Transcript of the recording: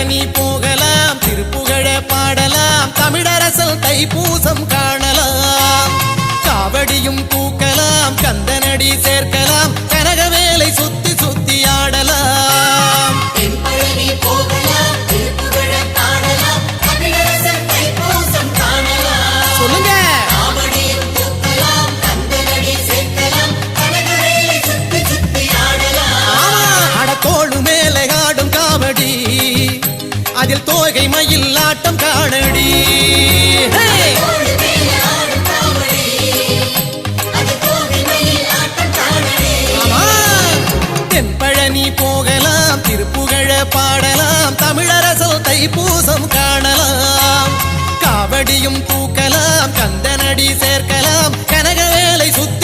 தென்பழனி போகலாம், திருப்புகழ பாடலாம், தமிழரசல் தைப்பூசம் காணலாம். காவடியும் தூக்கலாம், கந்தனடி சேர்க்கலாம், கனகவேலை சுத்தி சுத்தி ஆடலாம். தென்பழனி போகலாம், திருப்புகழ பாடலாம், தமிழரசல் தைப்பூசம் காணலாம். சொல்லுங்க. காவடியும் தூக்கலாம், கந்தனடி சேர்க்கலாம், கனகவேலை சுத்தி சுத்தி ஆடலாம். அடத்தோடு மேலே ஆடும் காவடி, அதில் தோகை மயில் ஆட்டம் காணடி. தென்பழனி போகலாம், திருப்புகழ பாடலாம், தமிழரசல் தைப்பூசம் காணலாம். காவடியும் தூக்கலாம், கந்தனடி சேர்க்கலாம், கனகவேலை சுத்தி